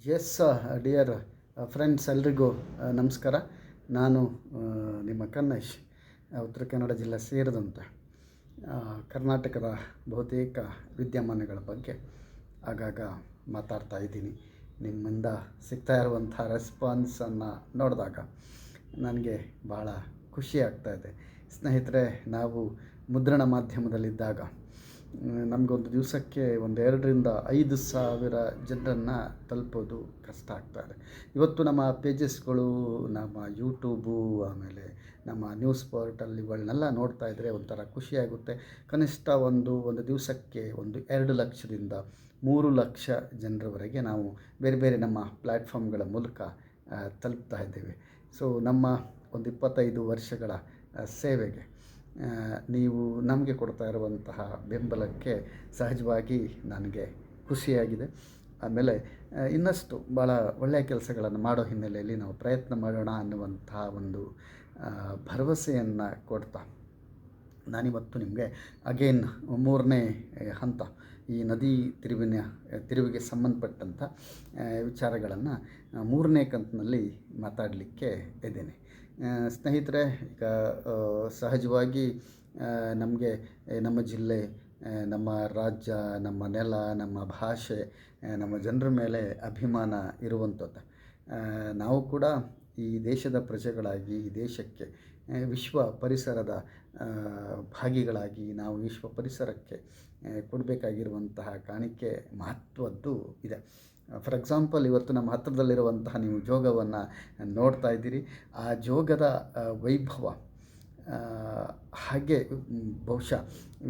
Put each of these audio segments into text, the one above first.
S dear friends, ಎಲ್ರಿಗೂ ನಮಸ್ಕಾರ. ನಾನು ನಿಮ್ಮ ಕನ್ನೇಶ್, ಉತ್ತರ ಕನ್ನಡ ಜಿಲ್ಲೆ ಸೇರಿದಂತೆ ಕರ್ನಾಟಕದ ಬಹುತೇಕ ವಿದ್ಯಮಾನಗಳ ಬಗ್ಗೆ ಆಗಾಗ ಮಾತಾಡ್ತಾ ಇದ್ದೀನಿ. ನಿಮ್ಮಿಂದ ಸಿಗ್ತಾ ಇರುವಂಥ ರೆಸ್ಪಾನ್ಸನ್ನು ನೋಡಿದಾಗ ನನಗೆ ಭಾಳ ಖುಷಿ ಆಗ್ತಾಯಿದೆ. ಸ್ನೇಹಿತರೆ, ನಾವು ಮುದ್ರಣ ಮಾಧ್ಯಮದಲ್ಲಿದ್ದಾಗ ನಮಗೊಂದು ದಿವಸಕ್ಕೆ 2,000-5,000 ಜನರನ್ನು ತಲುಪೋದು ಕಷ್ಟ ಆಗ್ತಾಯಿದೆ. ಇವತ್ತು ನಮ್ಮ ಪೇಜಸ್ಗಳು, ನಮ್ಮ ಯೂಟ್ಯೂಬು, ಆಮೇಲೆ ನಮ್ಮ ನ್ಯೂಸ್ ಪೋರ್ಟಲ್ ಇವುಗಳನ್ನೆಲ್ಲ ನೋಡ್ತಾ ಇದ್ದರೆ ಒಂಥರ ಖುಷಿಯಾಗುತ್ತೆ. ಕನಿಷ್ಠ ಒಂದು ದಿವಸಕ್ಕೆ 2 ಲಕ್ಷದಿಂದ 3 ಲಕ್ಷ ಜನರವರೆಗೆ ನಾವು ಬೇರೆ ಬೇರೆ ನಮ್ಮ ಪ್ಲ್ಯಾಟ್ಫಾರ್ಮ್ಗಳ ಮೂಲಕ ತಲುಪ್ತಾ ಇದ್ದೇವೆ. ಸೊ ನಮ್ಮ 25 ವರ್ಷಗಳ ಸೇವೆಗೆ ನೀವು ನಮಗೆ ಕೊಡ್ತಾ ಇರುವಂತಹ ಬೆಂಬಲಕ್ಕೆ ಸಹಜವಾಗಿ ನನಗೆ ಖುಷಿಯಾಗಿದೆ. ಆಮೇಲೆ ಇನ್ನಷ್ಟು ಭಾಳ ಒಳ್ಳೆಯ ಕೆಲಸಗಳನ್ನು ಮಾಡೋ ಹಿನ್ನೆಲೆಯಲ್ಲಿ ನಾವು ಪ್ರಯತ್ನ ಮಾಡೋಣ ಅನ್ನುವಂತಹ ಒಂದು ಭರವಸೆಯನ್ನು ಕೊಡ್ತಾ ನಾನಿವತ್ತು ನಿಮಗೆ ಅಗೇನ್ 3ನೇ ಹಂತ, ಈ ನದಿ ತಿರುವಿಗೆ ಸಂಬಂಧಪಟ್ಟಂಥ ವಿಚಾರಗಳನ್ನು 3ನೇ ಕಂತಿನಲ್ಲಿ ಮಾತಾಡಲಿಕ್ಕೆ ಇದ್ದೇನೆ. ಸ್ನೇಹಿತರೆ, ಈಗ ಸಹಜವಾಗಿ ನಮಗೆ ನಮ್ಮ ಜಿಲ್ಲೆ, ನಮ್ಮ ರಾಜ್ಯ, ನಮ್ಮ ನೆಲ, ನಮ್ಮ ಭಾಷೆ, ನಮ್ಮ ಜನರ ಮೇಲೆ ಅಭಿಮಾನ ಇರುವಂಥದ್ದು. ನಾವು ಕೂಡ ಈ ದೇಶದ ಪ್ರಜೆಗಳಾಗಿ ಈ ದೇಶಕ್ಕೆ ವಿಶ್ವ ಪರಿಸರದ ಭಾಗಿಗಳಾಗಿ ನಾವು ವಿಶ್ವ ಪರಿಸರಕ್ಕೆ ಕೊಡಬೇಕಾಗಿರುವಂತಹ ಕಾಣಿಕೆ ಮಹತ್ವದ್ದು ಇದೆ. ಫಾರ್ ಎಕ್ಸಾಂಪಲ್, ಇವತ್ತು ನಮ್ಮ ಹತ್ತಿರದಲ್ಲಿರುವಂತಹ ನೀವು ಜೋಗವನ್ನು ನೋಡ್ತಾ ಇದ್ದೀರಿ. ಆ ಜೋಗದ ವೈಭವ ಹಾಗೆ ಬಹುಶಃ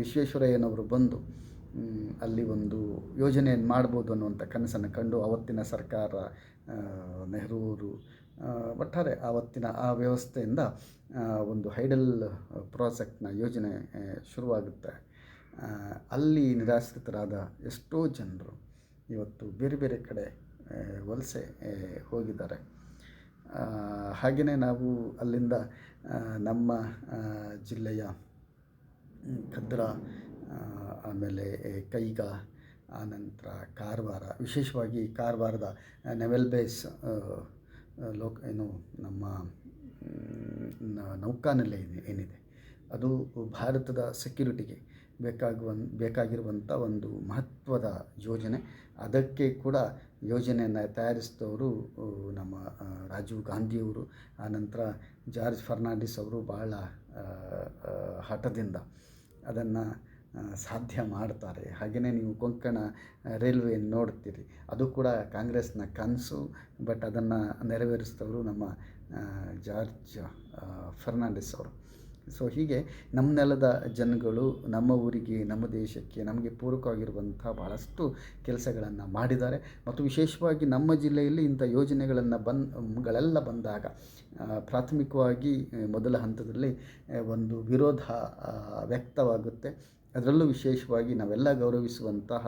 ವಿಶ್ವೇಶ್ವರಯ್ಯನವರು ಬಂದು ಅಲ್ಲಿ ಒಂದು ಯೋಜನೆಯನ್ನು ಮಾಡ್ಬೋದು ಅನ್ನುವಂಥ ಕನಸನ್ನು ಕಂಡು ಆವತ್ತಿನ ಸರ್ಕಾರ, ನೆಹರೂರು, ಒಟ್ಟಾರೆ ಆವತ್ತಿನ ಆ ವ್ಯವಸ್ಥೆಯಿಂದ ಒಂದು ಹೈಡಲ್ ಪ್ರಾಜೆಕ್ಟ್ನ ಯೋಜನೆ ಶುರುವಾಗುತ್ತೆ. ಅಲ್ಲಿ ನಿರಾಶ್ರಿತರಾದ ಎಷ್ಟೋ ಜನರು ಇವತ್ತು ಬೇರೆ ಬೇರೆ ಕಡೆ ವಲಸೆ ಹೋಗಿದ್ದಾರೆ. ಹಾಗೆಯೇ ನಾವು ಅಲ್ಲಿಂದ ನಮ್ಮ ಜಿಲ್ಲೆಯ ಕದ್ರಾ, ಆಮೇಲೆ ಕೈಗಾ, ಆನಂತರ ಕಾರವಾರ, ವಿಶೇಷವಾಗಿ ಕಾರವಾರದ ನೆವೆಲ್ ಬೇಸ್ ನಮ್ಮ ನೌಕಾನೆಲೆ ಏನಿದೆ ಅದು ಭಾರತದ ಸೆಕ್ಯುರಿಟಿಗೆ ಬೇಕಾಗಿರುವಂಥ ಒಂದು ಮಹತ್ವದ ಯೋಜನೆ. ಅದಕ್ಕೆ ಕೂಡ ಯೋಜನೆಯನ್ನು ತಯಾರಿಸಿದವರು ನಮ್ಮ ರಾಜೀವ್ ಗಾಂಧಿಯವರು, ಆನಂತರ ಜಾರ್ಜ್ ಫರ್ನಾಂಡಿಸ್ ಅವರು ಭಾಳ ಹಠದಿಂದ ಅದನ್ನು ಸಾಧ್ಯ ಮಾಡ್ತಾರೆ. ಹಾಗೆಯೇ ನೀವು ಕೊಂಕಣ ರೈಲ್ವೆ ನೋಡ್ತೀರಿ, ಅದು ಕೂಡ ಕಾಂಗ್ರೆಸ್ನ ಕನಸು, ಬಟ್ ಅದನ್ನು ನೆರವೇರಿಸಿದವರು ನಮ್ಮ ಜಾರ್ಜ್ ಫರ್ನಾಂಡಿಸ್ ಅವರು. ಸೊ ಹೀಗೆ ನಮ್ಮ ನೆಲದ ಜನಗಳು ನಮ್ಮ ಊರಿಗೆ, ನಮ್ಮ ದೇಶಕ್ಕೆ, ನಮಗೆ ಪೂರಕವಾಗಿರುವಂಥ ಭಾಳಷ್ಟು ಕೆಲಸಗಳನ್ನು ಮಾಡಿದ್ದಾರೆ. ಮತ್ತು ವಿಶೇಷವಾಗಿ ನಮ್ಮ ಜಿಲ್ಲೆಯಲ್ಲಿ ಇಂಥ ಯೋಜನೆಗಳೆಲ್ಲ ಬಂದಾಗ ಪ್ರಾಥಮಿಕವಾಗಿ ಮೊದಲ ಹಂತದಲ್ಲಿ ಒಂದು ವಿರೋಧ ವ್ಯಕ್ತವಾಗುತ್ತೆ. ಅದರಲ್ಲೂ ವಿಶೇಷವಾಗಿ ನಾವೆಲ್ಲ ಗೌರವಿಸುವಂತಹ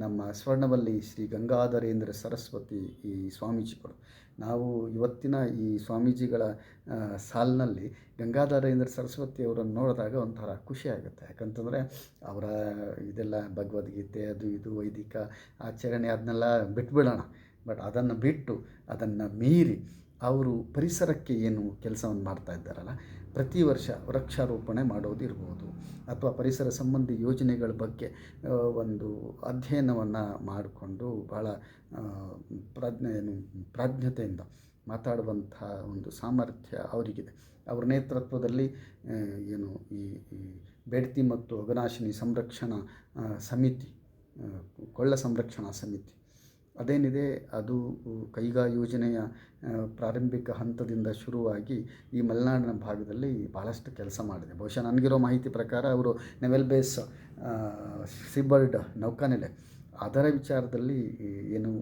ನಮ್ಮ ಸ್ವರ್ಣವಲ್ಲಿ ಶ್ರೀ ಗಂಗಾಧರೇಂದ್ರ ಸರಸ್ವತಿ ಈ ಸ್ವಾಮೀಜಿಗಳು. ನಾವು ಇವತ್ತಿನ ಈ ಸ್ವಾಮೀಜಿಗಳ ಸಾಲಿನಲ್ಲಿ ಗಂಗಾಧರೇಂದ್ರ ಸರಸ್ವತಿಯವರನ್ನು ನೋಡಿದಾಗ ಒಂಥರ ಖುಷಿಯಾಗುತ್ತೆ. ಯಾಕಂತಂದರೆ ಅವರ ಇದೆಲ್ಲ ಭಗವದ್ಗೀತೆ, ಅದು ಇದು ವೈದಿಕ ಆಚರಣೆ ಅದನ್ನೆಲ್ಲ ಬಿಟ್ಬಿಡೋಣ, ಬಟ್ ಅದನ್ನು ಬಿಟ್ಟು ಅದನ್ನು ಮೀರಿ ಅವರು ಪರಿಸರಕ್ಕೆ ಏನು ಕೆಲಸವನ್ನು ಮಾಡ್ತಾ ಇದ್ದಾರಲ್ಲ, ಪ್ರತಿ ವರ್ಷ ವೃಕ್ಷಾರೋಪಣೆ ಮಾಡೋದಿರ್ಬೋದು ಅಥವಾ ಪರಿಸರ ಸಂಬಂಧಿ ಯೋಜನೆಗಳ ಬಗ್ಗೆ ಒಂದು ಅಧ್ಯಯನವನ್ನು ಮಾಡಿಕೊಂಡು ಭಾಳ ಪ್ರಾಜ್ಞತೆಯಿಂದ ಮಾತಾಡುವಂಥ ಒಂದು ಸಾಮರ್ಥ್ಯ ಅವರಿಗಿದೆ. ಅವರ ನೇತೃತ್ವದಲ್ಲಿ ಈ ಬೇಡ್ತಿ ಮತ್ತು ಅಘನಾಶಿನಿ ಸಂರಕ್ಷಣಾ ಸಮಿತಿ, ಕೊಳ್ಳ ಸಂರಕ್ಷಣಾ ಸಮಿತಿ ಅದೇನಿದೆ ಅದು ಕೈಗಾ ಯೋಜನೆಯ ಪ್ರಾರಂಭಿಕ ಹಂತದಿಂದ ಶುರುವಾಗಿ ಈ ಮಲೆನಾಡಿನ ಭಾಗದಲ್ಲಿ ಭಾಳಷ್ಟು ಕೆಲಸ ಮಾಡಿದೆ. ಬಹುಶಃ ನನಗಿರೋ ಮಾಹಿತಿ ಪ್ರಕಾರ ಅವರು ನೆವೆಲ್ ಬೇಸ್ ಸೀಬರ್ಡ್ ನೌಕಾನೆಲೆ ಅದರ ವಿಚಾರದಲ್ಲಿ ಏನು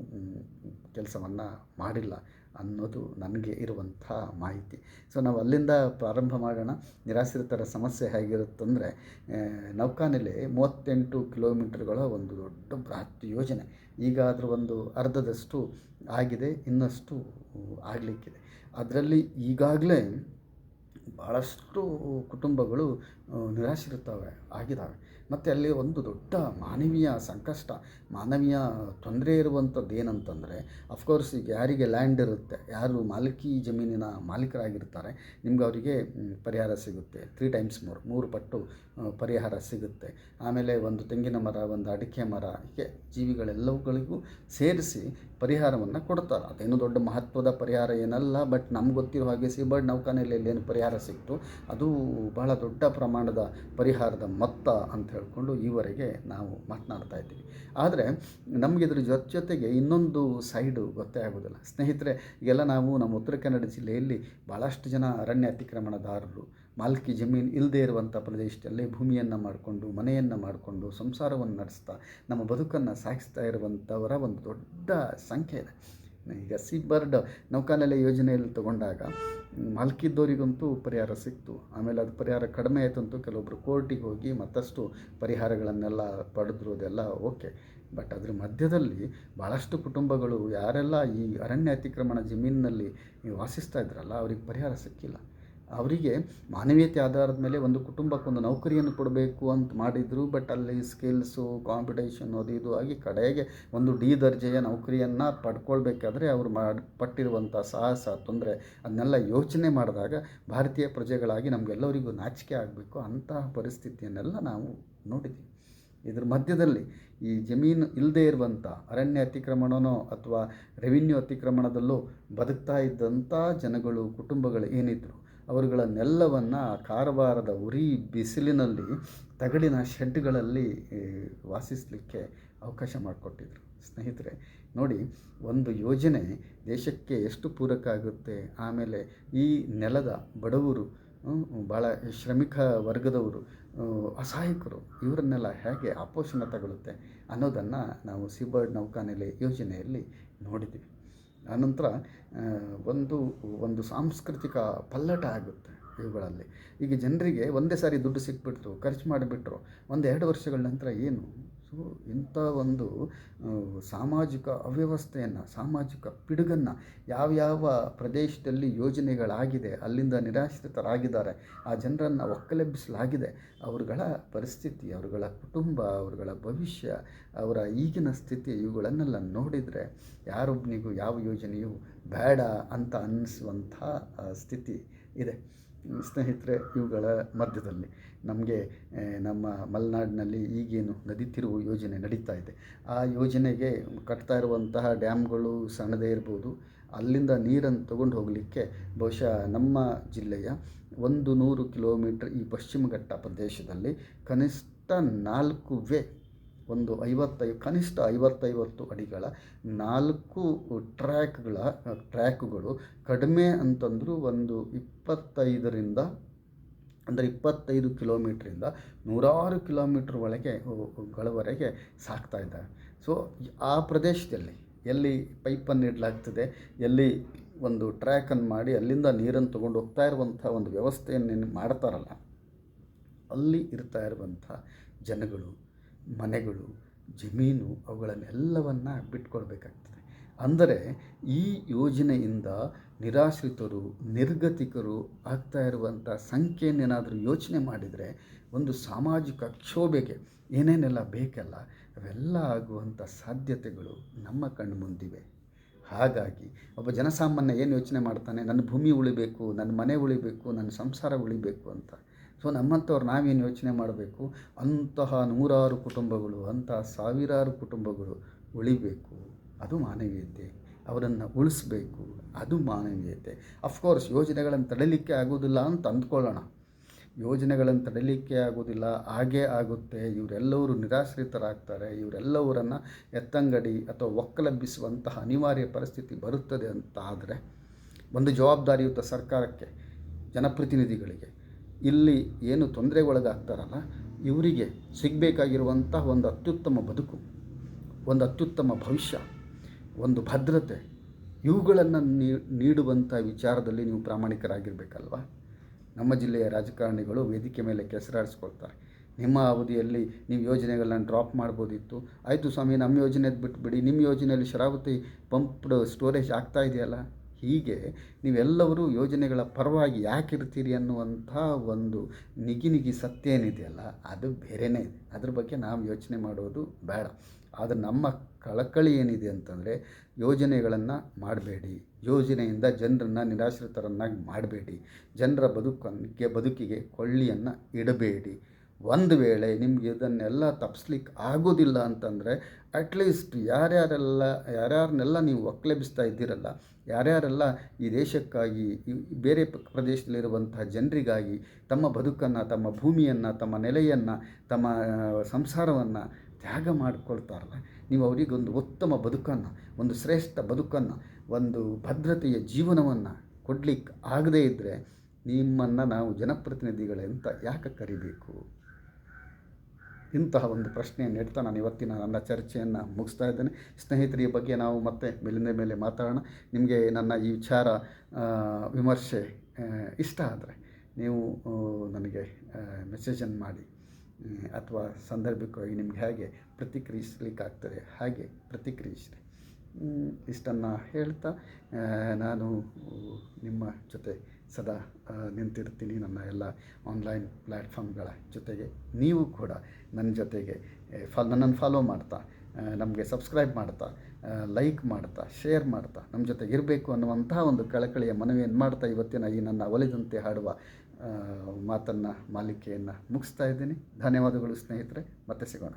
ಕೆಲಸವನ್ನು ಮಾಡಿಲ್ಲ ಅನ್ನೋದು ನನಗೆ ಇರುವಂಥ ಮಾಹಿತಿ. ಸೊ ನಾವು ಅಲ್ಲಿಂದ ಪ್ರಾರಂಭ ಮಾಡೋಣ. ನಿರಾಶ್ರಿತರ ಸಮಸ್ಯೆ ಹೇಗಿರುತ್ತಂದರೆ, ನೌಕಾನೆಲೆ 38 ಕಿಲೋಮೀಟರ್ಗಳ ಒಂದು ದೊಡ್ಡ ಬೃಹತ್ ಯೋಜನೆ. ಈಗ ಅದರ ಒಂದು ಅರ್ಧದಷ್ಟು ಆಗಿದೆ, ಇನ್ನಷ್ಟು ಆಗಲಿಕ್ಕಿದೆ. ಅದರಲ್ಲಿ ಈಗಾಗಲೇ ಭಾಳಷ್ಟು ಕುಟುಂಬಗಳು ನಿರಾಶ್ರಿತವೆ ಆಗಿದ್ದಾವೆ. ಮತ್ತು ಅಲ್ಲಿ ಒಂದು ದೊಡ್ಡ ಮಾನವೀಯ ಸಂಕಷ್ಟ, ಮಾನವೀಯ ತೊಂದರೆ ಇರುವಂಥದ್ದು ಏನಂತಂದರೆ, ಅಫ್ಕೋರ್ಸ್ ಈಗ ಯಾರಿಗೆ ಲ್ಯಾಂಡ್ ಇರುತ್ತೆ, ಯಾರು ಮಾಲಕಿ ಜಮೀನಿನ ಮಾಲೀಕರಾಗಿರ್ತಾರೆ, ನಿಮ್ಗೆ ಅವರಿಗೆ ಪರಿಹಾರ ಸಿಗುತ್ತೆ 3 times more, 3 ಪಟ್ಟು ಪರಿಹಾರ ಸಿಗುತ್ತೆ. ಆಮೇಲೆ ಒಂದು ತೆಂಗಿನ ಮರ, ಒಂದು ಅಡಿಕೆ ಮರ, ಹೀಗೆ ಜೀವಿಗಳೆಲ್ಲವುಗಳಿಗೂ ಸೇರಿಸಿ ಪರಿಹಾರವನ್ನು ಕೊಡ್ತಾರೆ. ಅದೇನು ದೊಡ್ಡ ಮಹತ್ವದ ಪರಿಹಾರ ಏನಲ್ಲ, ಬಟ್ ನಮ್ಗೆ ಗೊತ್ತಿರೋ ಹಾಗೆ ಸೀಬರ್ಡ್ ನೌಕಾನೆಲೆಯಲ್ಲಿ ಏನು ಪರಿಹಾರ ಸಿಕ್ತು ಅದು ಬಹಳ ದೊಡ್ಡ ಪ್ರಮಾಣದ ಪರಿಹಾರದ ಮೊತ್ತ ಅಂತ ಹೇಳಿಕೊಂಡು ಈವರೆಗೆ ನಾವು ಮಾತನಾಡ್ತಾ ಇದ್ದೀವಿ. ಆದರೆ ನಮಗೆ ಇದ್ರ ಜೊತೆಗೆ ಇನ್ನೊಂದು ಸೈಡು ಗೊತ್ತೇ ಆಗೋದಿಲ್ಲ ಸ್ನೇಹಿತರೆ. ಈಗೆಲ್ಲ ನಾವು ನಮ್ಮ ಉತ್ತರ ಕನ್ನಡ ಜಿಲ್ಲೆಯಲ್ಲಿ ಭಾಳಷ್ಟು ಜನ ಅರಣ್ಯ ಅತಿಕ್ರಮಣದಾರರು, ಮಾಲ್ಕಿ ಜಮೀನು ಇಲ್ಲದೇ ಇರುವಂಥ ಪ್ರದೇಶದಲ್ಲಿ ಭೂಮಿಯನ್ನು ಮಾಡಿಕೊಂಡು, ಮನೆಯನ್ನು ಮಾಡಿಕೊಂಡು, ಸಂಸಾರವನ್ನು ನಡೆಸ್ತಾ ನಮ್ಮ ಬದುಕನ್ನು ಸಾಗಿಸ್ತಾ ಇರುವಂಥವರ ಒಂದು ದೊಡ್ಡ ಸಂಖ್ಯೆ ಇದೆ. ಈಗ ಸೀಬರ್ಡ್ ನೌಕಾನೆಲೆ ಯೋಜನೆಯಲ್ಲಿ ತಗೊಂಡಾಗ ಮಾಲ್ಕಿದ್ದವರಿಗಂತೂ ಪರಿಹಾರ ಸಿಕ್ತು. ಆಮೇಲೆ ಅದು ಪರಿಹಾರ ಕಡಿಮೆ ಆಯ್ತಂತೂ ಕೆಲವೊಬ್ಬರು ಕೋರ್ಟಿಗೆ ಹೋಗಿ ಮತ್ತಷ್ಟು ಪರಿಹಾರಗಳನ್ನೆಲ್ಲ ಪಡೆದ್ರು, ಅದೆಲ್ಲ ಓಕೆ. ಬಟ್ ಅದ್ರ ಮಧ್ಯದಲ್ಲಿ ಭಾಳಷ್ಟು ಕುಟುಂಬಗಳು ಯಾರೆಲ್ಲ ಈ ಅರಣ್ಯ ಅತಿಕ್ರಮಣ ಜಮೀನಿನಲ್ಲಿ ವಾಸಿಸ್ತಾ ಇದ್ರಲ್ಲ, ಅವ್ರಿಗೆ ಪರಿಹಾರ ಸಿಕ್ಕಿಲ್ಲ. ಅವರಿಗೆ ಮಾನವೀಯತೆ ಆಧಾರದ ಮೇಲೆ ಒಂದು ಕುಟುಂಬಕ್ಕೊಂದು ನೌಕರಿಯನ್ನು ಕೊಡಬೇಕು ಅಂತ ಮಾಡಿದರು. ಬಟ್ ಅಲ್ಲಿ ಸ್ಕಿಲ್ಸು, ಕಾಂಪಿಟೇಷನ್ ಅದು ಇದು ಆಗಿ ಕಡೆಗೆ ಒಂದು ಡಿ ದರ್ಜೆಯ ನೌಕರಿಯನ್ನು ಪಡ್ಕೊಳ್ಬೇಕಾದ್ರೆ ಅವರು ಪಟ್ಟಿರುವಂಥ ಸಾಹಸ, ತೊಂದರೆ ಅದನ್ನೆಲ್ಲ ಯೋಚನೆ ಮಾಡಿದಾಗ ಭಾರತೀಯ ಪ್ರಜೆಗಳಾಗಿ ನಮಗೆಲ್ಲರಿಗೂ ನಾಚಿಕೆ ಆಗಬೇಕು. ಅಂತಹ ಪರಿಸ್ಥಿತಿಯನ್ನೆಲ್ಲ ನಾವು ನೋಡಿದ್ದೀವಿ. ಇದ್ರ ಮಧ್ಯದಲ್ಲಿ ಈ ಜಮೀನು ಇಲ್ಲದೇ ಇರುವಂಥ ಅರಣ್ಯ ಅತಿಕ್ರಮಣನೋ ಅಥವಾ ರೆವಿನ್ಯೂ ಅತಿಕ್ರಮಣದಲ್ಲೋ ಬದುಕ್ತಾ ಇದ್ದಂಥ ಜನಗಳು, ಕುಟುಂಬಗಳು ಏನಿದ್ರು ಅವರುಗಳನ್ನೆಲ್ಲವನ್ನು ಕಾರವಾರದ ಉರಿ ಬಿಸಿಲಿನಲ್ಲಿ ತಗಡಿನ ಶೆಡ್ಗಳಲ್ಲಿ ವಾಸಿಸಲಿಕ್ಕೆ ಅವಕಾಶ ಮಾಡಿಕೊಟ್ಟಿದ್ರು. ಸ್ನೇಹಿತರೆ ನೋಡಿ, ಒಂದು ಯೋಜನೆ ದೇಶಕ್ಕೆ ಎಷ್ಟು ಪೂರಕ ಆಗುತ್ತೆ, ಆಮೇಲೆ ಈ ನೆಲದ ಬಡವರು, ಭಾಳ ಶ್ರಮಿಕ ವರ್ಗದವರು, ಅಸಹಾಯಕರು ಇವರನ್ನೆಲ್ಲ ಹೇಗೆ ಆಪೋಷಣ ತಗೊಳುತ್ತೆ ಅನ್ನೋದನ್ನು ನಾವು ಸೀಬರ್ಡ್ ನೌಕಾನೆಲೆ ಯೋಜನೆಯಲ್ಲಿ ನೋಡಿದ್ದೀವಿ. ಆನಂತರ ಒಂದು ಸಾಂಸ್ಕೃತಿಕ ಪಲ್ಲಟ ಆಗುತ್ತೆ ಇವುಗಳಲ್ಲಿ. ಈಗ ಜನರಿಗೆ ಒಂದೇ ಸಾರಿ ದುಡ್ಡು ಸಿಕ್ಬಿಡ್ತು, ಖರ್ಚು ಮಾಡಿಬಿಟ್ರು, 1-2 ವರ್ಷಗಳ ನಂತರ ಏನು? ಸೊ ಇಂಥ ಒಂದು ಸಾಮಾಜಿಕ ಅವ್ಯವಸ್ಥೆಯನ್ನು, ಸಾಮಾಜಿಕ ಪಿಡುಗನ್ನು ಯಾವ್ಯಾವ ಪ್ರದೇಶದಲ್ಲಿ ಯೋಜನೆಗಳಾಗಿದೆ, ಅಲ್ಲಿಂದ ನಿರಾಶ್ರಿತರಾಗಿದ್ದಾರೆ, ಆ ಜನರನ್ನು ಒಕ್ಕಲೆಬ್ಬಿಸಲಾಗಿದೆ, ಅವರುಗಳ ಪರಿಸ್ಥಿತಿ, ಅವರುಗಳ ಕುಟುಂಬ, ಅವರುಗಳ ಭವಿಷ್ಯ, ಅವರ ಈಗಿನ ಸ್ಥಿತಿ, ಇವುಗಳನ್ನೆಲ್ಲ ನೋಡಿದರೆ ಯಾರೊಬ್ಬನಿಗೂ ಯಾವ ಯೋಜನೆಯೂ ಬೇಡ ಅಂತ ಅನ್ನಿಸುವಂಥ ಸ್ಥಿತಿ ಇದೆ. ಸ್ನೇಹಿತರೆ, ಇವುಗಳ ಮಧ್ಯದಲ್ಲಿ ನಮಗೆ ನಮ್ಮ ಮಲೆನಾಡಿನಲ್ಲಿ ಈಗೇನು ನದಿ ತಿರುವು ಯೋಜನೆ ನಡೀತಾ ಇದೆ, ಆ ಯೋಜನೆಗೆ ಕಟ್ತಾ ಇರುವಂತಹ ಡ್ಯಾಮ್ಗಳು ಸಣ್ಣದೇ ಇರ್ಬೋದು. ಅಲ್ಲಿಂದ ನೀರನ್ನು ತಗೊಂಡು ಹೋಗಲಿಕ್ಕೆ ಬಹುಶಃ ನಮ್ಮ ಜಿಲ್ಲೆಯ 100 ಕಿಲೋಮೀಟ್ರ್ ಈ ಪಶ್ಚಿಮ ಘಟ್ಟ ಪ್ರದೇಶದಲ್ಲಿ ಕನಿಷ್ಠ 4 ವೇ, ಕನಿಷ್ಠ 50 ಅಡಿಗಳ 4 ಟ್ರ್ಯಾಕ್ಗಳು, ಕಡಿಮೆ ಅಂತಂದರೂ ಒಂದು 25 ಕಿಲೋಮೀಟ್ರಿಂದ 100 ಕಿಲೋಮೀಟ್ರ್ ಗಳವರೆಗೆ ಸಾಕ್ತಾ ಇದ್ದಾರೆ. ಸೊ ಆ ಪ್ರದೇಶದಲ್ಲಿ ಎಲ್ಲಿ ಪೈಪನ್ನು ಇಡಲಾಗ್ತದೆ, ಎಲ್ಲಿ ಒಂದು ಟ್ರ್ಯಾಕನ್ನು ಮಾಡಿ ಅಲ್ಲಿಂದ ನೀರನ್ನು ತೊಗೊಂಡು ಹೋಗ್ತಾ ಇರುವಂಥ ಒಂದು ವ್ಯವಸ್ಥೆಯನ್ನು ಮಾಡ್ತಾರಲ್ಲ, ಅಲ್ಲಿ ಇರ್ತಾ ಇರುವಂಥ ಜನಗಳು, ಮನೆಗಳು, ಜಮೀನು, ಅವುಗಳನ್ನೆಲ್ಲವನ್ನು ಬಿಟ್ಕೊಳ್ಬೇಕಾಗ್ತದೆ. ಅಂದರೆ ಈ ಯೋಜನೆಯಿಂದ ನಿರಾಶ್ರಿತರು, ನಿರ್ಗತಿಕರು ಆಗ್ತಾ ಇರುವಂಥ ಸಂಖ್ಯೆಯನ್ನೇನಾದರೂ ಯೋಚನೆ ಮಾಡಿದರೆ ಒಂದು ಸಾಮಾಜಿಕ ಕ್ಷೋಭೆಗೆ ಏನೇನೆಲ್ಲ ಬೇಕಲ್ಲ ಅವೆಲ್ಲ ಆಗುವಂಥ ಸಾಧ್ಯತೆಗಳು ನಮ್ಮ ಕಣ್ಣು ಮುಂದಿವೆ. ಹಾಗಾಗಿ ಒಬ್ಬ ಜನಸಾಮಾನ್ಯ ಏನು ಯೋಚನೆ ಮಾಡ್ತಾನೆ, ನನ್ನ ಭೂಮಿ ಉಳಿಬೇಕು, ನನ್ನ ಮನೆ ಉಳಿಬೇಕು, ನನ್ನ ಸಂಸಾರ ಉಳಿಬೇಕು ಅಂತ. ಸೊ ನಮ್ಮಂಥವ್ರು ನಾವೇನು ಯೋಚನೆ ಮಾಡಬೇಕು, ಅಂತಹ 100 ಕುಟುಂಬಗಳು, ಅಂತಹ 1000 ಕುಟುಂಬಗಳು ಉಳಿಬೇಕು, ಅದು ಮಾನವೀಯತೆ. ಅವರನ್ನು ಉಳಿಸ್ಬೇಕು, ಅದು ಮಾನವೀಯತೆ. ಅಫ್ಕೋರ್ಸ್ ಯೋಜನೆಗಳನ್ನು ತಡೆಯಲಿಕ್ಕೆ ಆಗೋದಿಲ್ಲ ಅಂತ ಅಂದ್ಕೊಳ್ಳೋಣ, ಯೋಜನೆಗಳನ್ನು ತಡೆಯಲಿಕ್ಕೆ ಆಗೋದಿಲ್ಲ, ಹಾಗೇ ಆಗುತ್ತೆ. ಇವರೆಲ್ಲರೂ ನಿರಾಶ್ರಿತರಾಗ್ತಾರೆ, ಇವರೆಲ್ಲವರನ್ನು ಎತ್ತಂಗಡಿ ಅಥವಾ ಒಕ್ಕಲೆಬ್ಬಿಸುವಂತಹ ಅನಿವಾರ್ಯ ಪರಿಸ್ಥಿತಿ ಬರುತ್ತದೆ ಅಂತ ಆದರೆ ಒಂದು ಜವಾಬ್ದಾರಿಯುತ ಸರ್ಕಾರಕ್ಕೆ, ಜನಪ್ರತಿನಿಧಿಗಳಿಗೆ, ಇಲ್ಲಿ ಏನು ತೊಂದರೆಗೊಳಗಾಗ್ತಾರಲ್ಲ ಇವರಿಗೆ ಸಿಗಬೇಕಾಗಿರುವಂತಹ ಒಂದು ಅತ್ಯುತ್ತಮ ಬದುಕು, ಒಂದು ಅತ್ಯುತ್ತಮ ಭವಿಷ್ಯ, ಒಂದು ಭದ್ರತೆ, ಇವುಗಳನ್ನು ನೀಡುವಂಥ ವಿಚಾರದಲ್ಲಿ ನೀವು ಪ್ರಾಮಾಣಿಕರಾಗಿರಬೇಕಲ್ವ. ನಮ್ಮ ಜಿಲ್ಲೆಯ ರಾಜಕಾರಣಿಗಳು ವೇದಿಕೆ ಮೇಲೆ ಕೆಸರಾಡಿಸ್ಕೊಳ್ತಾರೆ, ನಿಮ್ಮ ಅವಧಿಯಲ್ಲಿ ನೀವು ಯೋಜನೆಗಳನ್ನ ಡ್ರಾಪ್ ಮಾಡ್ಬೋದಿತ್ತು, ಆಯಿತು ಸ್ವಾಮಿ ನಮ್ಮ ಯೋಜನೆದು ಬಿಟ್ಟುಬಿಡಿ, ನಿಮ್ಮ ಯೋಜನೆಯಲ್ಲಿ ಶರಾವತಿ ಪಂಪ್ಡ್ ಸ್ಟೋರೇಜ್ ಆಗ್ತಾ ಇದೆಯಲ್ಲ, ಹೀಗೆ ನೀವೆಲ್ಲರೂ ಯೋಜನೆಗಳ ಪರವಾಗಿ ಯಾಕಿರ್ತೀರಿ ಅನ್ನುವಂಥ ಒಂದು ನಿಗಿ ಸತ್ಯ ಏನಿದೆಯಲ್ಲ ಅದು ಬೇರೆಯೇ. ಅದ್ರ ಬಗ್ಗೆ ನಾವು ಯೋಚನೆ ಮಾಡೋದು ಬೇಡ. ಆದರೆ ನಮ್ಮ ಕಳಕಳಿ ಏನಿದೆ ಅಂತಂದರೆ ಯೋಜನೆಗಳನ್ನು ಮಾಡಬೇಡಿ, ಯೋಜನೆಯಿಂದ ಜನರನ್ನು ನಿರಾಶ್ರಿತರನ್ನಾಗಿ ಮಾಡಬೇಡಿ, ಜನರ ಬದುಕಿಗೆ ಕೊಳ್ಳಿಯನ್ನು ಇಡಬೇಡಿ. ಒಂದು ವೇಳೆ ನಿಮಗೆ ಇದನ್ನೆಲ್ಲ ತಪ್ಪಿಸ್ಲಿಕ್ಕೆ ಆಗೋದಿಲ್ಲ ಅಂತಂದರೆ ಅಟ್ಲೀಸ್ಟ್ ಯಾರ್ಯಾರನ್ನೆಲ್ಲ ನೀವು ಒಕ್ಕಲೆಬ್ಬಿಸ್ತಾ ಇದ್ದೀರಲ್ಲ, ಯಾರ್ಯಾರೆಲ್ಲ ಈ ದೇಶಕ್ಕಾಗಿ ಬೇರೆ ಪ್ರದೇಶದಲ್ಲಿರುವಂತಹ ಜನರಿಗಾಗಿ ತಮ್ಮ ಬದುಕನ್ನು, ತಮ್ಮ ಭೂಮಿಯನ್ನು, ತಮ್ಮ ನೆಲೆಯನ್ನು, ತಮ್ಮ ಸಂಸಾರವನ್ನು ತ್ಯಾಗ ಮಾಡಿಕೊಳ್ತಾರಲ್ಲ, ನೀವು ಅವರಿಗೊಂದು ಉತ್ತಮ ಬದುಕನ್ನು, ಒಂದು ಶ್ರೇಷ್ಠ ಬದುಕನ್ನು, ಒಂದು ಭದ್ರತೆಯ ಜೀವನವನ್ನು ಕೊಡಲಿಕ್ಕೆ ಆಗದೇ ಇದ್ದರೆ ನಿಮ್ಮನ್ನು ನಾವು ಜನಪ್ರತಿನಿಧಿಗಳಂತ ಯಾಕೆ ಕರಿಬೇಕು? ಇಂತಹ ಒಂದು ಪ್ರಶ್ನೆಯನ್ನು ಇಡ್ತಾ ನಾನು ಇವತ್ತಿನ ನನ್ನ ಚರ್ಚೆಯನ್ನು ಮುಗಿಸ್ತಾ ಇದ್ದೇನೆ. ಸ್ನೇಹಿತರ, ಈ ಬಗ್ಗೆ ನಾವು ಮತ್ತೆ ಮೇಲಿಂದ ಮೇಲೆ ಮಾತಾಡೋಣ. ನಿಮಗೆ ನನ್ನ ಈ ವಿಚಾರ ವಿಮರ್ಶೆ ಇಷ್ಟ ಆದರೆ ನೀವು ನನಗೆ ಮೆಸೇಜನ್ನು ಮಾಡಿ, ಅಥವಾ ಸಂದರ್ಭಿಕವಾಗಿ ನಿಮ್ಗೆ ಹೇಗೆ ಪ್ರತಿಕ್ರಿಯಿಸಲಿಕ್ಕಾಗ್ತದೆ ಹಾಗೆ ಪ್ರತಿಕ್ರಿಯಿಸಿರಿ. ಇಷ್ಟನ್ನು ಹೇಳ್ತಾ ನಾನು ನಿಮ್ಮ ಜೊತೆ ಸದಾ ನಿಂತಿರ್ತೀನಿ. ನನ್ನ ಎಲ್ಲ ಆನ್ಲೈನ್ ಪ್ಲ್ಯಾಟ್ಫಾರ್ಮ್ಗಳ ಜೊತೆಗೆ ನೀವು ಕೂಡ ನನ್ನ ಜೊತೆಗೆ ನನ್ನನ್ನು ಫಾಲೋ ಮಾಡ್ತಾ, ನಮಗೆ ಸಬ್ಸ್ಕ್ರೈಬ್ ಮಾಡ್ತಾ, ಲೈಕ್ ಮಾಡ್ತಾ, ಶೇರ್ ಮಾಡ್ತಾ ನಮ್ಮ ಜೊತೆಗೆ ಇರಬೇಕು ಅನ್ನುವಂತಹ ಒಂದು ಕಳಕಳಿಯ ಮನವಿಯನ್ನು ಮಾಡ್ತಾ ಇವತ್ತಿನ ಈ ನನ್ನ ಒಲಿದಂತೆ ಹಾಡುವ ಮಾತನ್ನು ಮಾಲಿಕೆಯನ್ನು ಮುಗಿಸ್ತಾ ಇದ್ದೀನಿ. ಧನ್ಯವಾದಗಳು ಸ್ನೇಹಿತರೆ, ಮತ್ತೆ ಸಿಗೋಣ.